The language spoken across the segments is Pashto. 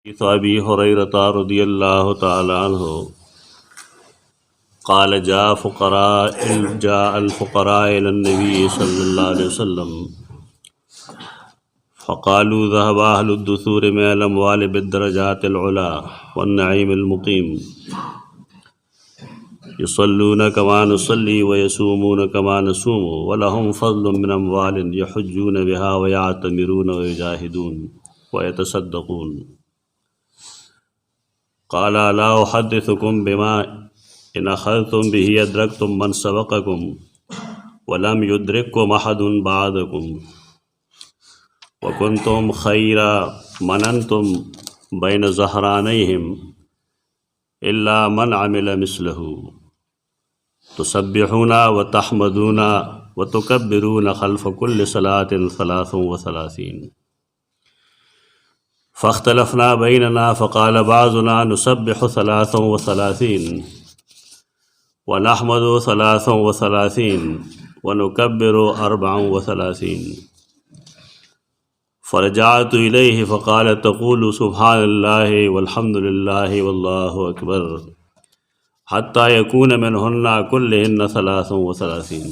अबी हुरैरता रज़ियल्लाहु तआला अन्हु क़ाल जाअ अल-फ़ुक़रा इलन नबी सल्लल्लाहु अलैहि वसल्लम फ़क़ालू ज़हब अहलुद दुसूर मिनल अमवाल बिद्दरजातिल उला वन्नईमिल मुक़ीम युसल्लून कमा नुसल्ली व यसूमून कमा नसूमु व लहुम फ़ज़लुम मिन अमवालिन यहुज्जून बिहा व यअतमिरून व युजाहिदून व यतसद्दक़ून। क़ाल अला उहद्दिथुकुम बिमा इन अख़ज़्तुम बिही अदरक्तुम मन सबक़कुम व लम युद्रिककुम अहदुन बअदकुम व कुन्तुम ख़ैरा मनन्तुम बैन ज़हरानैहिम इल्ला मन अमिल मिस्लहु तुसब्बिहूना व तहमदूना व तुकब्बिरूना खल्फ़ कुल्लि सलातिन सलासुन व सलासीन। फ़ख्तलफ़ना बैनना फ़क़ाल बाज़ुना नुसब्बिहु सलासन व सलासीन व नहमदु सलासन व सलासीन व नुकब्बिरु अर्बअन व सलासीन। फ़रजअतु इलैहि फ़क़ाल तक़ूलु सुब्हानल्लाहि वल्हम्दुलिल्लाहि वल्लाहु अकबर हत्ता यकून मिनहुन्ना कुल्लिहिन्ना सलासन व सलासीन।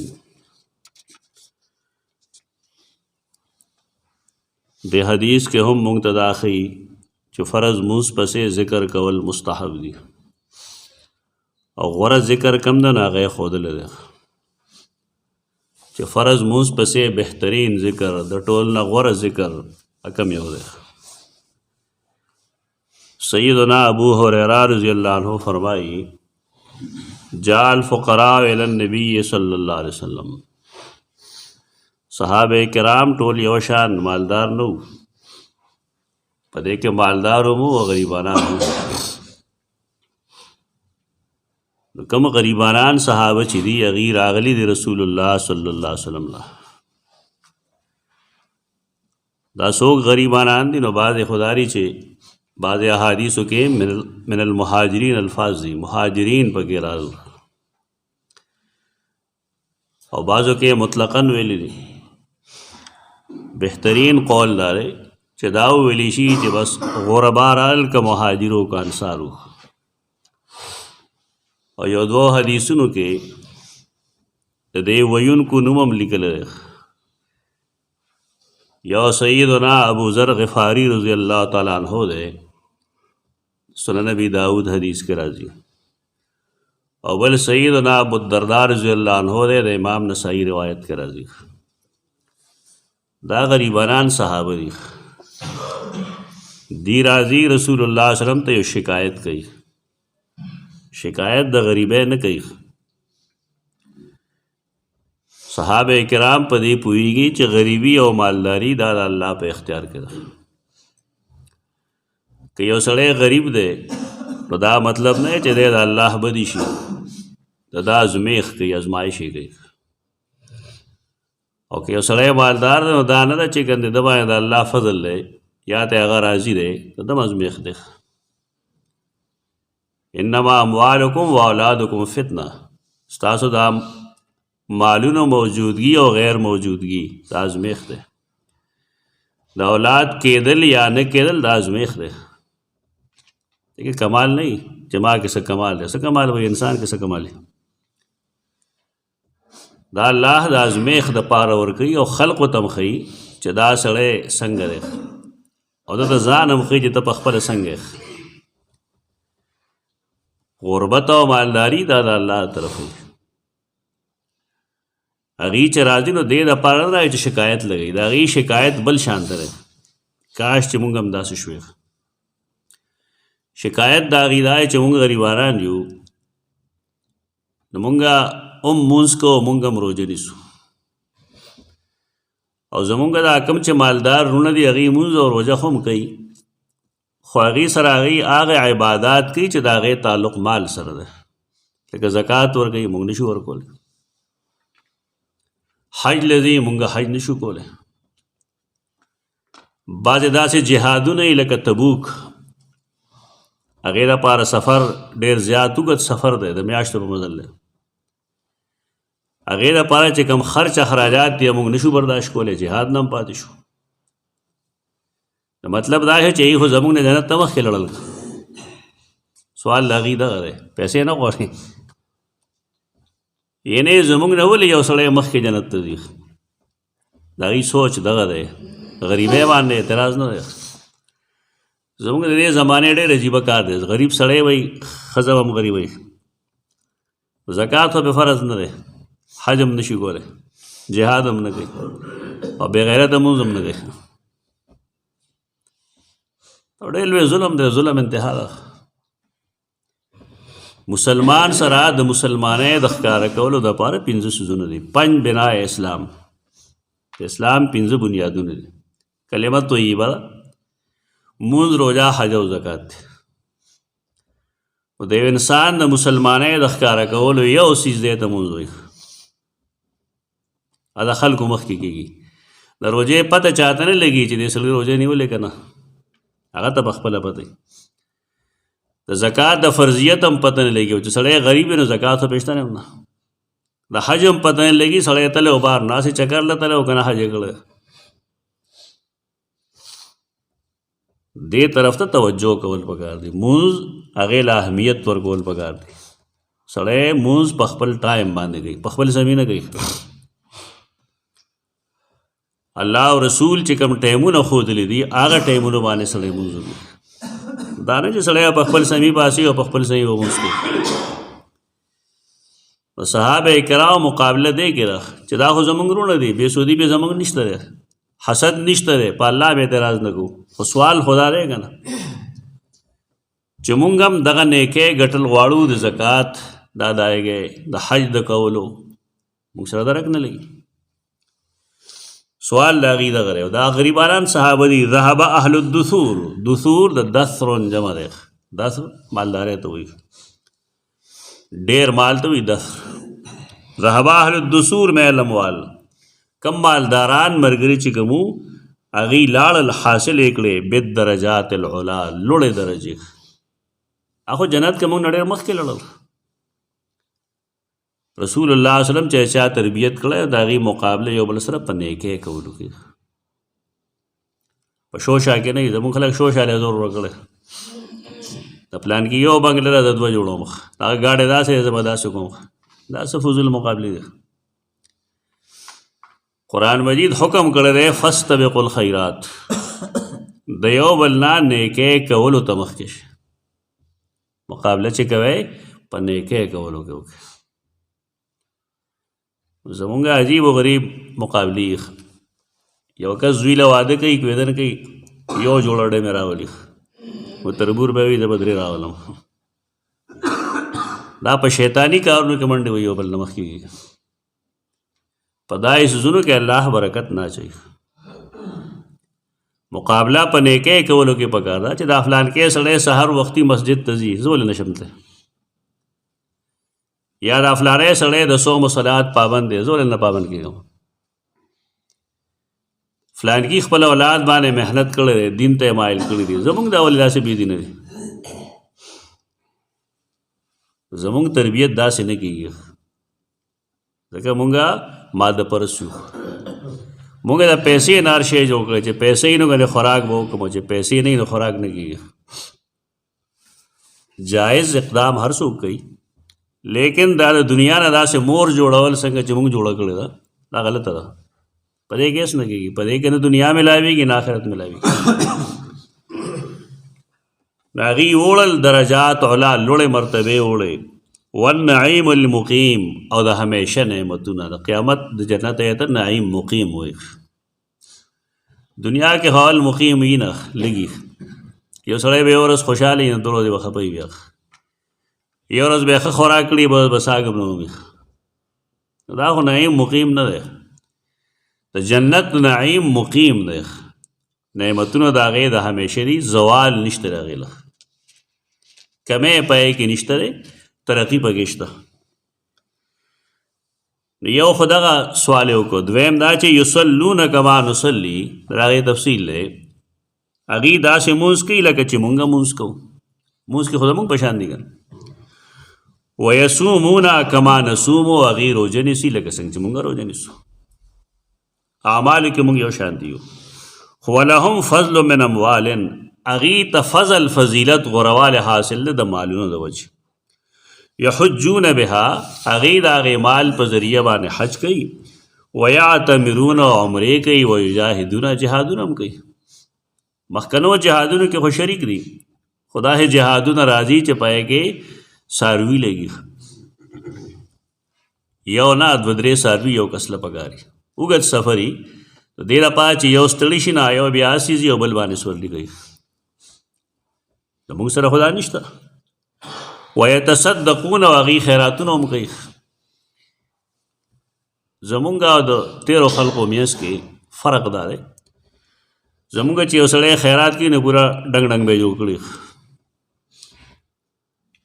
दे हदीस के हम मुंतदाखी जो फ़र्ज़ मूस पसे ज़िक्र कवल मुस्तहब दी और ग़ुरा ज़िक्र कम न नाग़े खोदल दे जो फ़र्ज़ मूस पसे बेहतरीन ज़िक्र द टोल न ग़ुरा ज़िक्र अकम यो दे। सय्यदना अबू हुरैरा रज़ियल्लाहु अन्हु फरमाई जाअल फ़ुक़रा इलन नबी सल्लल्लाहु अलैहि वसल्लम सहाबे किराम टोल यवशान मालदार नो पदे के मालदार हो व गरीबानान हो कम गरीबानान सहाबा चिदी अगीर आगली दे रसूलुल्लाह सल्लल्लाहु अलैहि वसल्लम ला दा सोग गरीबानान दी नो बाज़ खुदारी चे बाज़ अहादीसो के मिनल मुहाजिरीन अल्फाज दी मुहाजिरीन पके राज और बाज़ो के मुतलक़न वेली दी बेहतरीन कौल दारे चदाओ वेलीशी चे बस गुरबाराल का मुहाजिरों का अंसारू और यो दो हदीसुन के दे वयुन को नुमम लिखल यो सय्यदना अबू ज़र ग़िफ़ारी रज़ियल्लाहु तआला अन्हु दे सुनन नबी दाऊद हदीस के राजी और बल सय्यदना अबू दरदा रज़ियल्लाहु अन्हु दे इमाम नसाई रिवायत के राजी दा गरीबानान सहाबा दी राजी रसूलुल्लाह सल्लल्लाहु अलैहि वसल्लम ते शिकायत कई शिकायत द गरीबे न कई सहाबे किराम पदी पुईगी च गरीबी और मालदारी दा अल्लाह पे इख्तियार करा कि यो सड़े गरीब दे तो दा मतलब नहीं च दे अल्लाह बदीशी दा आजमेख कई आजमाइशी गई और कि सड़े मालदार दे दा न चिकन दे दबाएँ दा अल्लाह फजल ले या ते अगर राजी दे तो दम आजमेख दे। इन्नमा अमवालुकुम व औलादुकुम फितना स्तासो दा मालून मौजूदगी और गैर मौजूदगी दा आजमेख दे दा औलाद केदल या न केदल दा आजमेख दे। देखिए कमाल नहीं जमा किसे कमाल है कमाल वही इंसान किसे कमाल है दा अल्लाह दा आजमेख द पार और कई और खल्क तम खई चदा सड़े संग दे और दा जान हम खई जत पखपल संग गुरबत और मालदारी दा अल्लाह तरफ अगी चराजी नो दे द पार दा शिकायत लगी दा अगी शिकायत बल शांत रहे काश चमुंगम दास शुएख शिकायत दागी दाए चमुंग गरीबानान जो नमुंगा मूस को मुंगम रोजनिसु और जमुंगा दा कम च मालदार रुन दी अगी मुंज और रोजा खुम कई ख्वागी सर आगई आगे इबादात कई च दागे ताल्लुक़ माल सर दे लेकिन ज़कात वर गई मुंग नशु वर कोले हज लजी मुंगा हज नशु कोले बाजदा से जिहादु नहीं लका तबूक अगेरा पार सफ़र डेर ज़्यादुगत सफ़र दे दमियाश्त पर मजल अगेरा पारा चे कम खर्च अखराजात दिया मुंग नशु बर्दाश्त कोले जिहाद नम पातिशु مطلب دا ہے چې خو زمونږ نه جنت ته مخکې لړل. سوال د هغې دغه دی، پیسې نه غواړي. یعنې زمونږ نه ولې یو سړی مخکې جنت ته ځي؟ د هغې سوچ دغه دی، غریبۍ باندې اعتراض نه دی. زمونږ د دې زمانې ډېر عجیبه کار دی، غریب سړی وایي ښځه هم غریب وایي، زکات خو پې فرض نه دی، حج هم نشي کولی، جهاد هم نه کوي او بېغیرته مونځ هم نه کوي. ډېر لوی ظلم دی، ظلم انتها ده. مسلمان سره د مسلمانۍ د ښکاره کولو دپاره 5 څیزونه دي. 5 بنا اسلام. اسلام 5 بنیادونه دي. کلمه طیبه ده، مونځ، روژه، حج او زکات دی. د یو انسان د مسلمانۍ د ښکاره کولو یو څیز دی ته مونځ وایي. دا خلکو مخکې کېږي. د روژې پته چاته نه لګي چې دې سړي روژې نیولې که نه، هغه ته پخپله پته وي. د زکات د فرضیت هم پته نه لګي چې سړی غریب وي نو زکات خو پېشته نه هم نه. د حج هم پته نه لګي، سړی تللی و بهر ناسې چکر له تللی و که نه حج یې کړی. دې طرف ته توجه کول پکار دي. مونځ هغې له اهمیت ورکول پکار دي. سړی مونځ په خپل ټایم باندې کوي، په خپل زمینه کوي. الله او رسول چې کوم ټایمونه ښودلي دي هغه ټایمونو باندې سړی مونځ وکړي. دا نه چې سړی په خپل سمي باسي او په خپل سمي ومونځ کوي. د صحابه کرامو مقابله دی کې ده چې دا خو زمونږ وروڼه دي، بې سودي به زمونږ نشته دی، حسد نشته دی، په الله به اعتراض نه کوو. خو سوال خدا دی که نه چې مونږ هم دغه نیکۍ ګټل غواړو، د زکات، د ادایګۍ، د حج د کولو، مونږ سره درک نه لګي. سوال د هغې دغه دی. دا غریبانان صحابه دي. ذهب اهل الدثور. دثور د دثرون جمع دی. دثر مالدارۍ ته وایي، ډېر مال ته وایي دثر. ذهب اهل الدثور من الاموال. کم مالداران ملګري چې کوم وو هغې لاړل، حاصل یې کړې بالدرجات العلا، لوړې درجې. هغه جنت کې موږ نه ډېر مخکې لړل. رسول الله صلی الله علیه وسلم چې چا تربیت کړی د هغې مقابله یو بل سره په نیکۍ کولو کې، په شوشا کې نه وي. زمونږ خلک شوشا له زور ورکړی، د پلان کې یو بنګله ده، د 2 جوړوم، هغه ګاډی داسې زه به داسې کوم. دا څه فضول مقابلې ده. قرآن مجید حکم کړی دی فاستبقوا الخیرات، د یو بل نه نیکۍ کولو ته مخکې شي. مقابله چې کوئ په نیکۍ کولو کې وکړئ. زمونږ عجیب و غریب مقابلې. یو کس زوی له واده کوي، کوېده نه کوي، یو جوړه ډۍ مې راولي، و تربور به وي زه به 3 راولم. دا په شیطاني کارونو کې منډې وي، یو بل نه مخکې کېږي. په داسې څیزونو کې الله برکت نه اچوي. مقابله په نیکۍ کولو کې پکار ده چې دا فلانکې سړی سحر وختي مسجد ته ځي، زه ولې نشم تللی؟ یا دا فلانی سړی د صوم و صلات پابند دی، زه ولې نه پابند کېږم؟ فلانکي خپل اولاد باندې محنت کړی دی، دین ته یې مایل کړي دي، زمونږ دا ولې داسې بې دینه دي؟ زمونږ تربیت داسې نه کېږي، ځکه مونږه ماده پرست یو. مونږ د پیسې نار شی جوړ کړی چې پیسې نو کنې خوراک به وکړم، چې پیسې نه وي نو خوراک نه کېږي. جایز اقدام هر څوک کوي، لیکن دا د دنیا نه داسې مور جوړول څنګه چې موږ جوړه کړې ده دا غلطه ده. په دې کې هېڅ نه کېږي، په دې کې نه دنیا ملاوېږي نه آخرت ملاوېږي. د هغې وړل درجات علا، لوړې مرتبې وړې، والنعیم المقیم، او د همیشه نعمتونه. د قیامت د جنت ایته نعیم مقیم وایي. دنیا کې حال مقیم وي نه لږي. یو سړی به یو ورځ خوشحاله وي، 2 ورځې به خفه وي، بیا یو ورځ به یې ښه خوراک کړي، به ساګم نه ومي. دا خو نعیم مقیم نه دی. د جنت نعیم مقیم دی، نعمتونه د هغې د همیشه دي، زوال نشته د هغې له، کمی پای کې نشته دی، ترقي پکې شته. یو خو دغه سوال یې وکړو. دویم دا چې یصلون کما نصلي، د هغې تفصیل دی. هغې داسې مونځ کوي لکه چې مونږ مونځ کوو. مونځ کې خو زمونږ په شان دي که نه. ویصومون کما نصوم، هغې روژه نیسي لکه څنګه چې مونږ روژه نیسو. اعمالو کې مونږ یو شان دي یو، ولهم فضل من اموال اغي ته فضل فضیلت غروال حاصل ده د مالونو د وجه یحجون بها اغي د اغي مال په ذریعہ باندې حج کوي ويعتمرون عمره کوي ويجاهدون جهادون هم کوي مخکنو جهادونو کې خو شریک دي خدا ہے جهادونه راضی چې پای کې ساروی لګي یو نه دو درې ساروی یو کس له پګاري وګت سفري دې را پات یو ستړي شي نه یو بیا سيزي یو بل باندې سورلي کوي موږ سره خدا نشته ويتصدقون واغي خیراتونه هم کوي زمونږه د تیرو خلقو میس کې فرق دا دی زمونږ چې یو سړی خیرات کوي نه پورا ډنګ ډنګ به جوړ کړي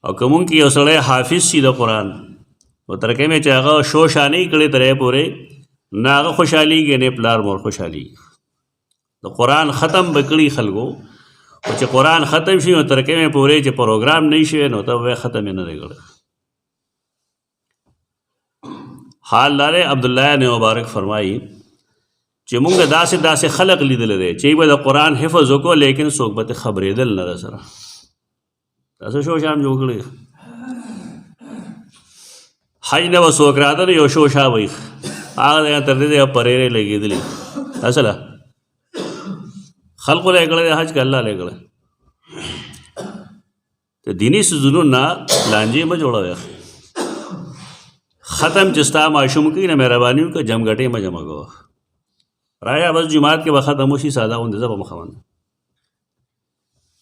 او کوم کې یو سړی حافظ شي د قرآن او ترکه مې چې هغه شو شانې کړي ترې پورې نه هغه خوشحالېږي نه پلار مور خوشحالېږي د قرآن ختم به کړي خلکو او چې قرآن ختم شي نو ترکه مې پورې چې پروګرام نه شي نو ته به ختم نه دی کړی حال لاره عبدالله نے مبارک فرمائی چې مونږ داسې خلق لیدل دی چې به د قرآن حفظ وکړو لیکن څوک به ته خبرېدل نه سره تاسو شو شام جوړ کړی حج نه وسوک راته یو شو شا وای هغه تر دې پرېره لګېدلی اصله خلق له کړه حج ک الله له کړه ته دینی سزونو نه لانجې ما جوړاوه ختم چستا معشوم کی نه مهرباني وکړه جمګټې ما جمع کو رایا بس جمعات کې وخت هموشي ساده اون ځب مخوان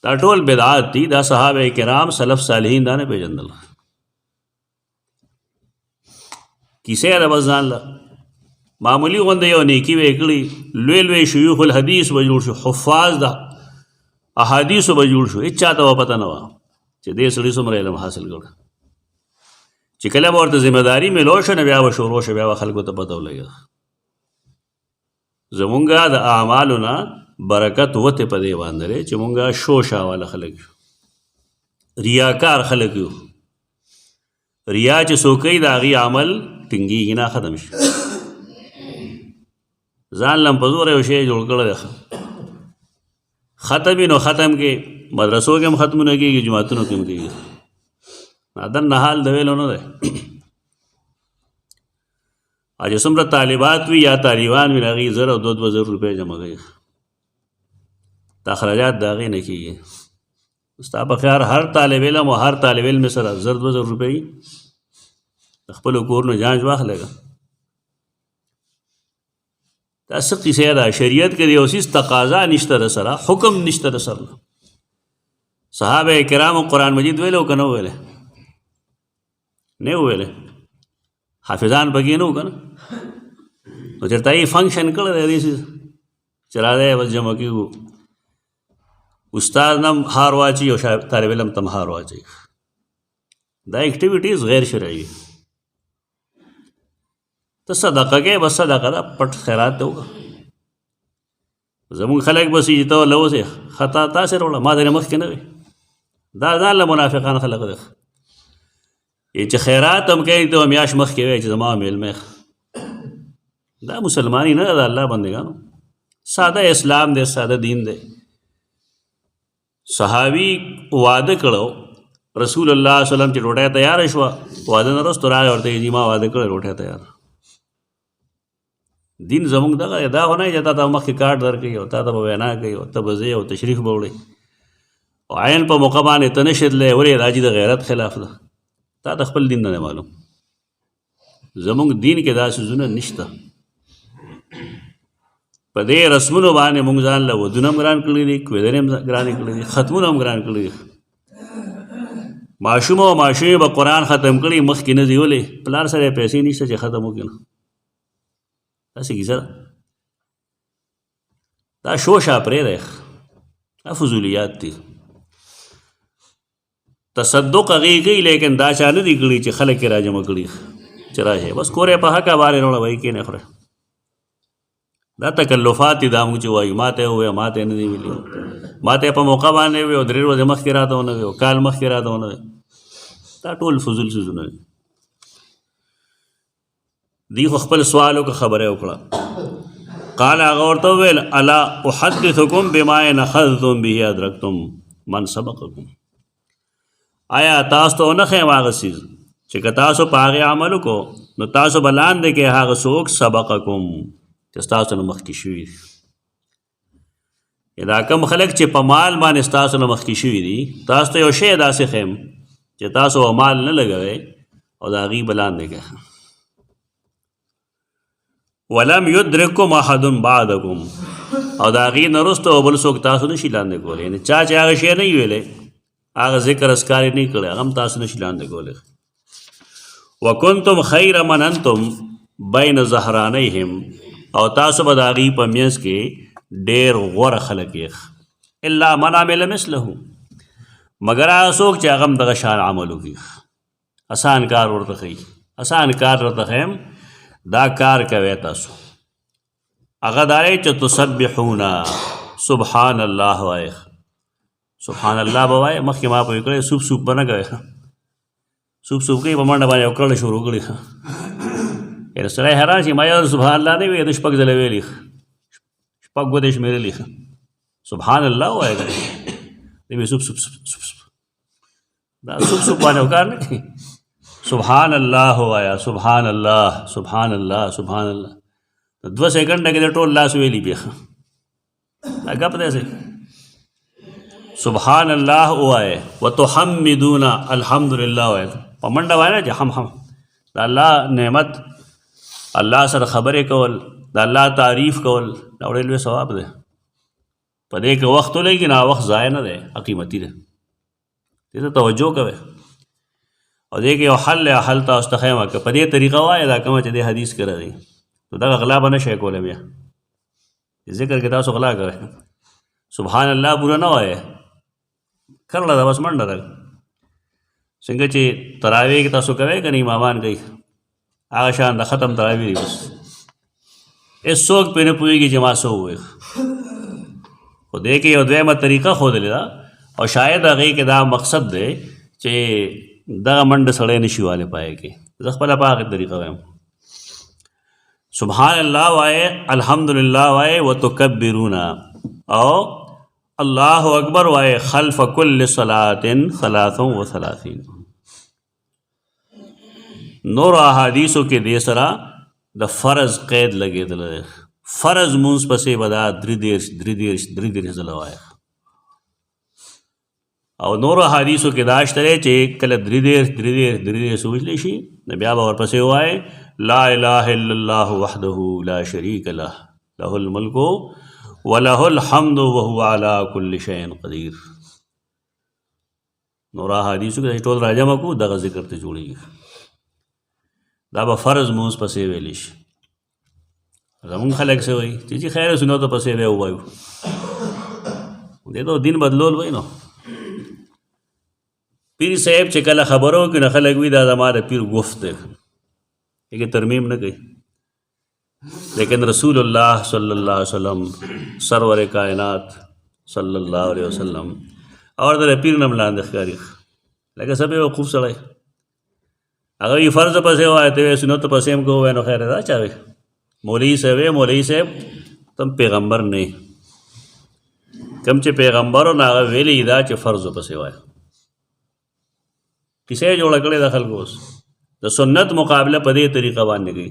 دا ټول بدعات دي دا صحابه کرام سلف صالحین دا نه پیژندل کیسه دا وزن لا معمولی غونډه یو نیکی وکړي لوی شيوخ الحديث وجوړ شو حفاظ دا احادیث وجوړ شو هیڅ چاته پته نه و چې دې سړي څومره علم حاصل کړ چې کله ورته ذمہ داری ملو شو نه بیا و شروع شو بیا خلکو ته پته ولګي زمونږه د اعمالنا برکت وته په دی باندې چې مونږه شو شاواله خلک ریاکار خلک یو ریا چې سوکې دا غي عمل ټینګي نه ختم شي ځان لم پزور یو شی جوړ کړل ختم نو ختم کې مدرسو کې هم ختمونه کېږي جماعتونو کې هم کېږي نادر نه حال د ویلو نه دی اجه څومره طالبات وي یا طالبان وي هغې 1000 او 2000 روپۍ جمع کوي اخراجات د هغې نه کېږي ستا په خیال هر طالب علم او هر طالب علم سره 1000 روپۍ د خپلو کورونو جانچ واخلېږه دا څه قیسه ده شریعت کې د یو څیز تقاضا نشته در سره حکم نشته در سره صحابه کرامو قرآن مجید ویلو که نه ویلی نه ویلی حافظان پکې نه و که نه نو چېرته یې فنکشن کړی دی دې څیز چې راځئ بس جمع کېږو استاد نم هار واچي او طالب علم تم هار واچي دا ایکټیویټیز غیر شرعي ته صدقه کې بس صدقه دا پټ خیرات ته وکړه زمونږ خلک بس چې ته لوسې خطا تاسې راوړه ما دې مخکې نه وي دا ځان له منافقان خلک دی چې خیرات هم کوي ته میاش مخکې وی چې زما میلمه دا مسلمانی نه ده الله بندگانو ساده اسلام دی ساده دین دی صحابي واده کړو رسول الله صلی الله علیه وسلم چې روټه تیار شو واده نه رسول راځي ورته یې ما واده کړ روټه تیار دین زمونږ دغه دا ونه چې تا مخکې کارت درکوي او تا ته به وینا کوي او ته به ځې او تشریف به وړې او عین په موقع باندې ته نشې تللی ولې راځي د غیرت خلاف ده تا د خپل دین نه معلوم زمونږ دین کې دا څیزونه نشته په دې رسمونو باندې مونږ ځان له ودونه هم ګران کړي دي کویدنې هم ګرانې کړي دي ختمونه هم ګران کړي دي ماشوم او ماشومې به قرآن ختم کړي مخکې نه ځي ولې پلار سره یې پیسې نشته چې ختم وکړي نه داسې کیسه ده دا شوشا پرېږدی دا فضولیات دي تصدق هغې کوي لیکن دا چا نه دي کړي چې خلک یې راجمع کړي چې راشئ بس کور یې په حقه بارې راوړه وایي کېنې خورئ دا تکلفات دي دا موږ چې وایو ما ته یې ووایه ما ته یې نه دي ویلي ما ته یې په موقع باندې ووایي او 3 ورځې مخکې راته ونه وایي او کال مخکې راته ونه وایي دا ټول فضول څیزونه دي دی خو خپل سوال وکړه خبره وکړه قال هغه ورته وویل الا احدثکم بما ان اخذتم به ادرکتم من سبقکم، آیا تاسو ته نه ښیم هغه څیز چې که تاسو په هغې عمل وکړو نو تاسو به لاندې کې هغه څوک سبقکم چې ستاسو نه مخکې شوي دي. دا کوم خلک چې په مال باندې ستاسو نه مخکې شوي دي، تاسو ته یو شی داسې ښیم چې تاسو مال نه لګوئ او د هغې به لاندې کې ولم یدرککم احد بعدکم، او د هغې نه وروسته بل څوک تاسو نشي لاندې کولی. یعنې چا چې هغه شی نه وي ویلی، هغه ذکر اذکار یې نه کړی، هغه هم تاسو نشي لاندې کولی. وکنتم خیر من انتم بین ظهرانیهم، او تاسو به د هغې په منځ کې ډېر غوره خلک یې، الا من عمل مثله، مګر هغه څوک چې هغه هم دغه شان عمل وکړي. اسان کار ورته ښیي، اسان کار ورته ښیم، دا کار کوي تاسو. هغه دا دی چې تسبحون سبحان الله وایي، سبحان الله به وایي. مخکې ما پوه کړی سوپ سوپ به نه کوي، سوپ سوپ کوي په منډه باندې یو کړله شروع کړي. یعنې سړی حیران شي، ما یو سبحان الله نه ویې، د شپږ ځله ویلي، شپږ ګوتې شمېرلي، سبحان الله وایي، دی سوپ سوپ سوپ سوپ سوپ، دا سوپ سوپ باندې کار نه کوي. سبحان الله وایا، سبحان الله سبحان الله سبحان الله. 2 سیکنډه کې د ټول لاس ویلي بیا دا ګپ دی. سبحان الله وایه وتحمدون الحمدلله وایه، په منډه وایه نه چې هم د الله نعمت، الله سره خبرې کول، د الله تعریف کول، دا ډېر لوی ثواب دی. په دې کې وخت ولګي نه، وخت ضایع نه دی، قیمتي دی، دې ته توجه کوئ. او دې کې یو حل حل تاسو ته ښیم که په دې طریقه وایه دا کومه چې دې حدیث کې راغلي، نو دغه غلا به نه شئ کولی. بیا ذکر کې تاسو غلا کوئ، سبحان الله پوره نه وایه، کړله ده بس منډه ده. څنګه چې تراویح کې تاسو کوئ که نه امامان کوي، هغه شان د ختم تراویح دی، بس هېڅوک پرې نه پوهېږي چې ما څه ووایي. خو دې کې یو دویمه طریقه ښودلې ده، او شاید هغې کې دا مقصد دی چې دغه منډه سړی نشي والی پای کې. زه خپله په هغې طریقه وایم، سبحان الله وایه، الحمدلله وایه، وتکبرون، او الله اکبر وایه خلف کل صلاة 33. نور احادیثو کې دې سره د فرض قید لګېدلی دی، فرض مونځ پسې به دا 33 ځله وایه. او نور احادیثو کې دا شته دی چې کله 33 ویلی شي، نو بیا به ورپسې ووایه لا اله الا الله وحده لا شریک له له الملک وله الحمد وهو على كل شيء قدیر. نور احادیثو کې ټول راجمع کو دغه ذکر ته جوړېږي. دا به فرض مونځ پسې ویلی شي. زمونږ خلک څه وایي چې خیر سنتو پسې به ووایو، دې ته دین بدلول وایي. نو پیر صاحب چې کله خبرو کې نه خلک وي دا زما د پیر گفت دی، لیکن ترمیم نه کوي. لیکن رسول الله صلی الله علیه وسلم سرور کائنات صلی الله علیه وسلم اور د پیر نم لاندې ښکاري لکه سبې وقوف سړی، هغه یې فرض پسې وایي ته سنت پسې هم کوی، نو خیر دا چا وی مولوي صاحب تم پیغمبر نه، کم چې پیغمبرو نه هغه ویلي دا چې فرض پسې وایي. کیسه جوړه کړې د خلکو اوس د سنت مقابله په دې طریقه باندې کوي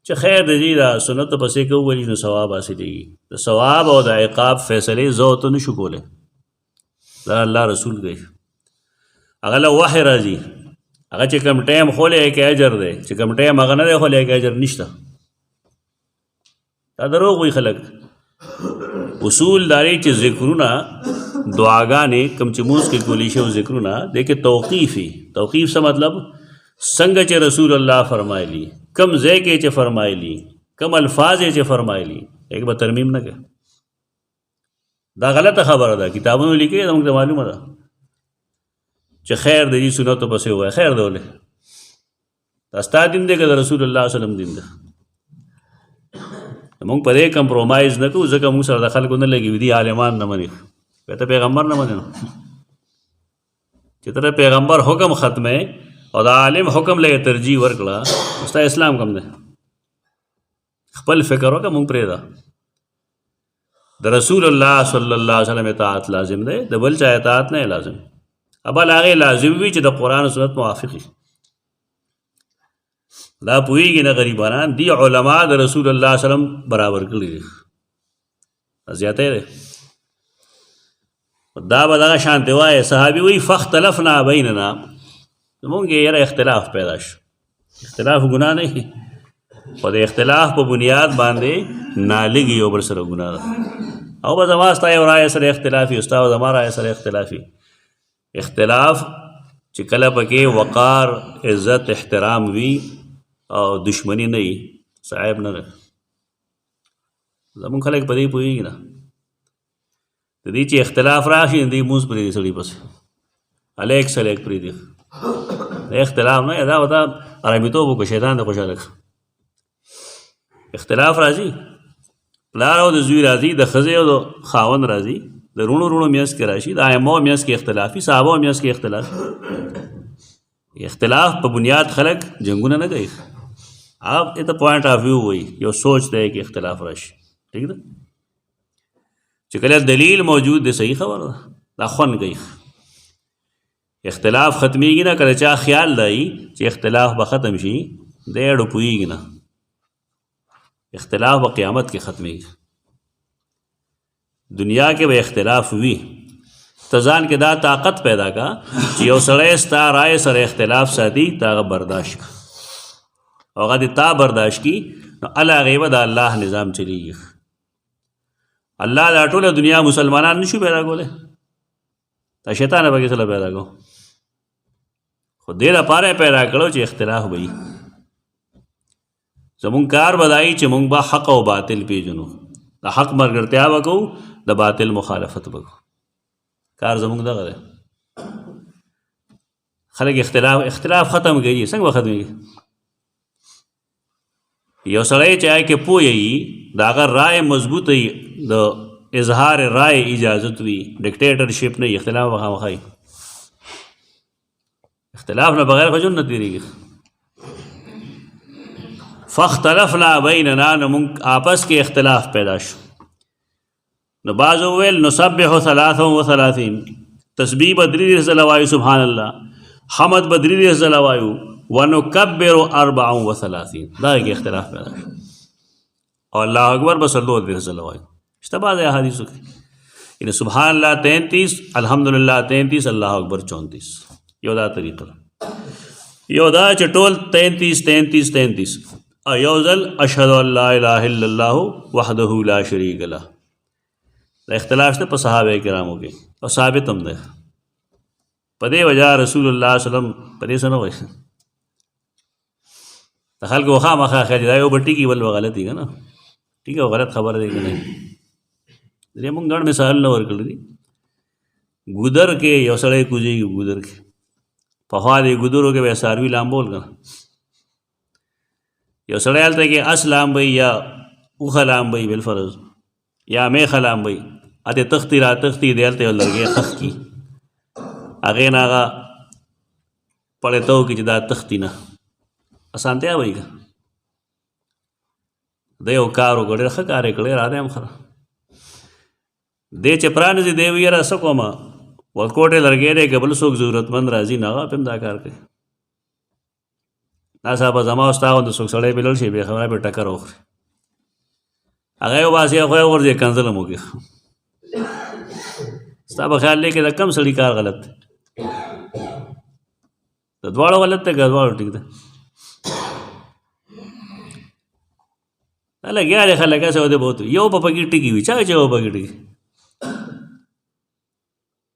چې خیر د دې دا سنت پسې کوي نو ثواب حاصلېږي. د ثواب او د عقاب فیصلې زه ورته نشو کولی، دا الله رسول کوي. هغه له وحی راځي، هغه چې کوم ټایم خولی کې اجر دی، چې کوم ټایم هغه نه دی خولی کې اجر نشته. دا دروغ وایي خلک. اصول داری چې ذکرونه دعاګانې کوم چې مونځ کې کولی شي او ذکرونه دې کې توقیفي. توقیف څه مطلب؟ څنګه چې رسول الله فرمایلی، کم ځای کې چې فرمایلی، کم الفاظ یې چې فرمایلی، هغې به ترمیم نه کوي. دا غلطه خبره ده، کتابونو لیکي زموږ ته معلومه ده چې خیر د دې سنتو پسې ووایه. خیر دی ولې؟ دا ستا دین دی که د رسول الله وسلم دین ده؟ موږ په دې کمپرومایز نه کوو، ځکه موږ سره د خلکو نه لګي دي عالمان نه مني، ته پیغمبر نه منې. نو چې ته پیغمبر حکم ختمه او د عالم حکم له ترجیح ورکړه، ستا اسلام کم دی. خپل فکر وکړه، موږ پرېږده. د رسول الله صلی الله علیه وسلم اطاعت لازم دی، د بل چا اطاعت نه لازم. ابل هغه لازم وي چې د قرآن او سنت موافق وي. دا پوهېږي نه غریبانان دي علما د رسول الله صلی الله علیه وسلم برابر کړي دي، زیاتی دی. دا به دغه شانتې وایي صحابي وایي فاختلفنا بیننا، زمونږ یې یاره اختلاف پیدا شو. اختلاف ګناه نه وي، خو د اختلاف په بنیاد باندې نالګي یو بل سره ګناه ده. او به زما ستا یو رایه سره اختلافي، ستا او زما رایه سره اختلافي. اختلاف چې کله پکې وقار، عزت، احترام وي او دشمنی نه وي، صعیب نه ده. زمونږ خلک په دې پوهېږي نه، د دې چې اختلاف راشي د دې مونځ پرېږدي سړي پسې الیک سلیک پرېږدي. د اختلاف نه دا ورته ارامېتوب وکړه، شیطان د خوشحاله کړه. اختلاف راځي، پلار او د زوی راځي، د ښځې او د خاوند راځي، د رونو رونو میانځ کې راشي، د ائمو میانځ کې اختلافي، صحابو میانځ کې اختلافي. اختلاف په بنیاد خلک جنګونه نه کوي. آپ ته پوائنٹ آف ویو وایي، یو سوچ دی چې اختلاف راشي. ٹھیک ده چې کله دلیل موجود دی صحیح خبره ده، دا خوند کوي. اختلاف ختمیږي نه، کله چا خیال دی چې اختلاف به ختم شي دی اړو پوهېږي نه. اختلاف به قیامت کې ختمیږي. دنیا کې به اختلاف وي، ته ځان کې دا طاقت پیدا کا چې یو سړی ستا رایې سره اختلاف ساتي، تا هغه برداشت کا او هغه دې تا برداشت کی، نو الله هغې به د الله نظام چلیږي. الله دا ټوله دنیا مسلمانان نشو پیدا کولی، دا شیطان به کې سره پیدا کو، خو دې لپاره پیدا کړو چې اختلاف به وي. زمونږ کار به دا وي چې مونږ به حق او باطل پیژنو، د حق ملګرتیا به کوو، د باطل مخالفت به کوو. کار زمونږ دغه دی. خلک اختلاف ختم کوي، څنګه به ختمېږي؟ یو سړی چې هغې کې پوه وي، د هغه رایې مضبوط وي، د اظهار رایې اجازت وي، ډکټیټرشپ نه وي، اختلاف به خامخا وي. اختلاف نه بغیر خو ژوند نه تېرېږي. فاختلفنا بیننا، نو موږ آپس کې اختلاف پیدا شو. نو بعضو ویل نسبح 33، تسبیح به 33 ځله وایو سبحان الله، حمد به 33 ځله وایو، ونکبر 34، دا کې اختلاف پیدا شو. او الله اکبر به 33 ځله وایو. شته بعض احادیثو کې یعنی سبحان الله 33، الحمدلله 33، الله اکبر 34. یو دا طریقه ده. یو دا چې ټول 33 او یو ځل اشهد ان لا اله الا الله وحده لا شریک له. دا اختلاف شته په صحابه کرامو کې او ثابت هم ده. په دې وجه رسول الله صلی الله علیه وسلم په دې څه نه وایي. د خلکو خامخا خیال دا یو به ټیکي بل به غلطي که نه، ټیک او غلط خبره دی که نه. درې مونږ ګڼ مثالونه ورکړي دي. ګودر کې یو سړی کوزېږي، ګودر کې پخوا دې ګودرو کې به څاروي لامبول که نه، یو سړی هلته کې اس لامبوي یا اوښه لامبوي بالفرض، یا میخه لامبوي، اتې تختي را تختي دی هلته یو لرګی خښ کي، هغې نه هغه پړېته وکړي چې دا تختي نه، اسانتیا وایي که د یو کار وکړ، ډېر ښه کار یې کړی، را دی هم ښه دی چې پرانیزي دی وي یاره څه کومه ورکوټې لرګی دی که بل څوک ضرورتمند راځي نو هغه پې هم دا کار کوي. ناڅاپه به زما او ستا غوندې څوک سړی پې لړ شي بې خبره پې ټکر وخوري، هغه یې وباسي هغه یې وغورځي کنځل هم وکړي. ستا به خیال دی که د کم سړي کار غلط دی، د دواړو غلط دی که دواړو ټیک دی؟ لګیا دی خلک هسې ودې بہت یو به پکې ټکي وي، چا چې یو پکې ټکي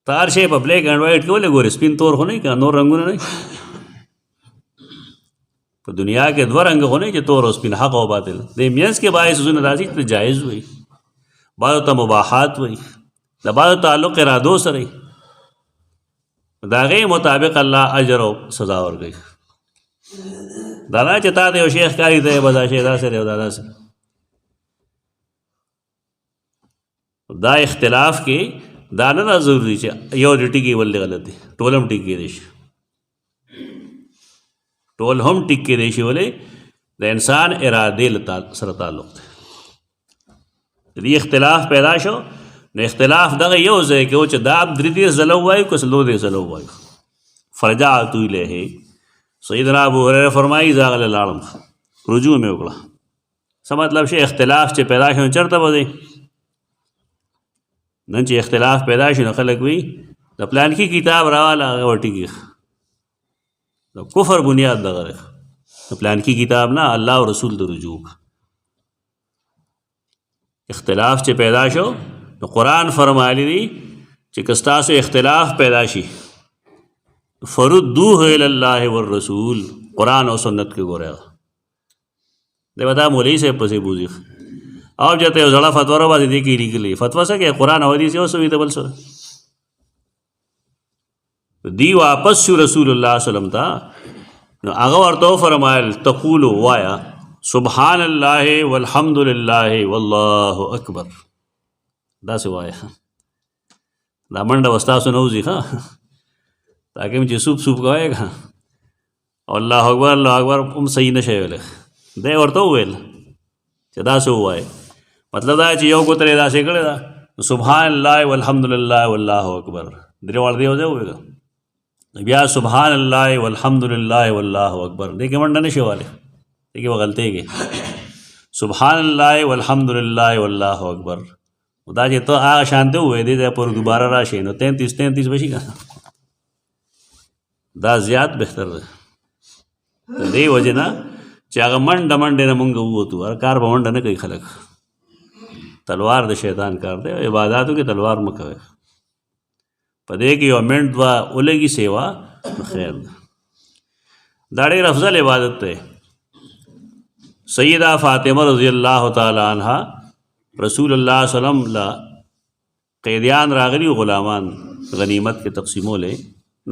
ته هر شی په بلیک اینډ وایټ کې ولې ګورې، سپین تور خو نه وي که نور رنګونه نه وي. په دنیا کې دوه رنګ خو نه وي چې تور او سپین، حق او باطل. دې منځ کې بعضې څیزونه راځي چې جایز وي، بعضو ته مباحات وي، د بعضو تعلق ارادو سره وي، د هغې مطابق الله اجر او سزا ورکوي. دا نه چې تا ته یو شی ښکاري ته یې به دا شی داسې دی او دا داسې. دا اختلاف کې دا نه دا ضروري چې یو دې ټکي بل دې غلط دی، ټول هم ټیک کېدی شي، ټول هم ټیک کېدی شي. ولې؟ د انسان ارادې سره تعلق دی. دې اختلاف پیدا شو نو اختلاف دغه یو ځای کې و چې دا 3 ځله ووایو که 4 ځله ووایو. فرجعت الیه سیدنا ابو هریره فرمایي زه هغه لاړم رجوع مې وکړه. څه مطلب شي اختلاف چې پیدا شي نو چېرته به دی؟ نن چې اختلاف پیدا شي نو خلک وي د پلانکي کتاب راواله هغه وټیږي. د کفر بنیاد دغه دی د پلانکي کتاب نه الله او رسول د رجوع. اختلاف چې پیدا شو نو قرآن فرمایلی دی چې که ستاسو اختلاف پیدا شي فردوه الی الله والرسول. قرآن او سنت کې ګورئ دی به دا مولوي صاحب پسې بوځي او جته یو زړه فتوا را باندې دی کې لیکلي فتوا څه کې قرآن او حدیث یو سوي ته بل سره دی واپس شو رسول الله صلی الله علیه وسلم ته نو هغه ورته فرمایل تقول وایا سبحان الله والحمد لله والله اکبر. دا څه وایا دا منډه وستاسو نه وځي ښه تاکہ چې سوپ کوئے گا الله اکبر هم صحیح نشي ویلی دی ورته وویل چې دا څه ووایه. مطلب دا چې یو کوترې داسې کړې ده سبحان الله والحمد لله والله اکبر درې واړه دی یو ځای وویل بیا سبحان الله والحمد لله والله اکبر دې کې منډه نشي والی دې کې غلطی کې سبحان الله والحمد لله والله اکبر. دا چې ته هغه شانته ووایې دې ځای پورې دوباره راشي نو 33 بشي که دا زیات بهتر دی. د دې وجې نه چې هغه منډه نه مونږ ووتو هر کار به منډه نه کوي خلک. تلوار د شیطان کار دی عباداتو کې تلوار مه کوئ. په دې کې یو منټ دوه ولګي سیوا خیر ده. دا ډېر افضل عبادت دی. سیدہ فاطمه رضی الله تعالی عنها رسول الله صلی الله علیه وسلم لا قیدیان راغلي غلامان غنیمت کې تقسیمولی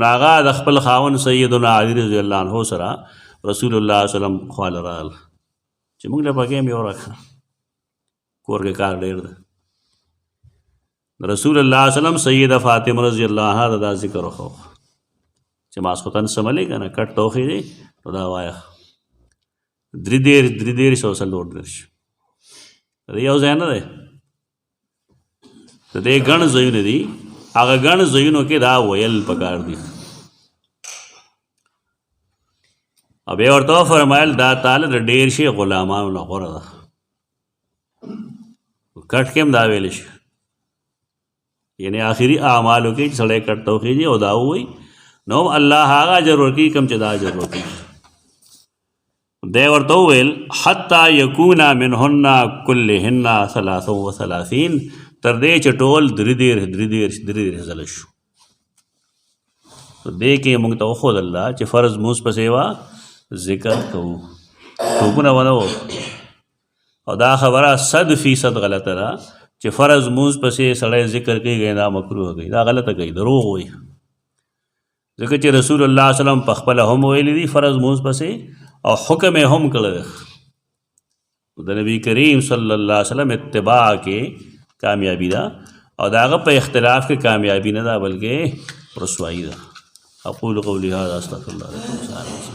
ناغا د خپل خاون سیدنا علی رضی الله عنه سره رسول الله صلی الله علیه وسلم خواله رال چې موږ له پکې هم یو راکړه کور کې کار ډېر ده. رسول الله صلی الله علیه وسلم سیدہ فاطمه رضی الله عنها دا ذکر وکړو چې ماسخوتن سملې که نه کټ توخې دی نو دا وایه 3 سو څلور دېرش د یو ځای نه دی د دې ګڼ ځایونه دي هغه ګڼ ځایونو کې دا ویل پکار دي. او بیا ورته فرمایل دا تعالی د ډېر شي غلامانو نه غوره ده کټ کې هم دا ویلی شي یعنی آخري اعمالو کې چې سړی کټ توخیږي او دا ووایي نو الله هغه اجر ورکوي کوم چې دا اجر ورکوي. دی ورته وویل حتی یکونا منهن کلهن 33 تر دې چې ټول 3 ځله شو. دې کې موږ ته وښود الله چې فرض مونځ پسې وا ذکر کوو ټوپونه ونه و او دا خبره 100% غلطه ده چې فرض مونځ پسې سړی ذکر کوي دا مکروه کوي دا غلطه کوي دروغ وایي. ځکه چې رسول الله صلی الله علیه وسلم په خپله هم ویلي دي فرض مونځ پسې او حکم یې هم کړی د نبی کریم صلی الله علیه وسلم اتباع کې کامیابی ده او د هغه په اختلاف کې کامیابی نه ده بلکې رسوایی ده. اقول قولی هذا استغفر الله لكم.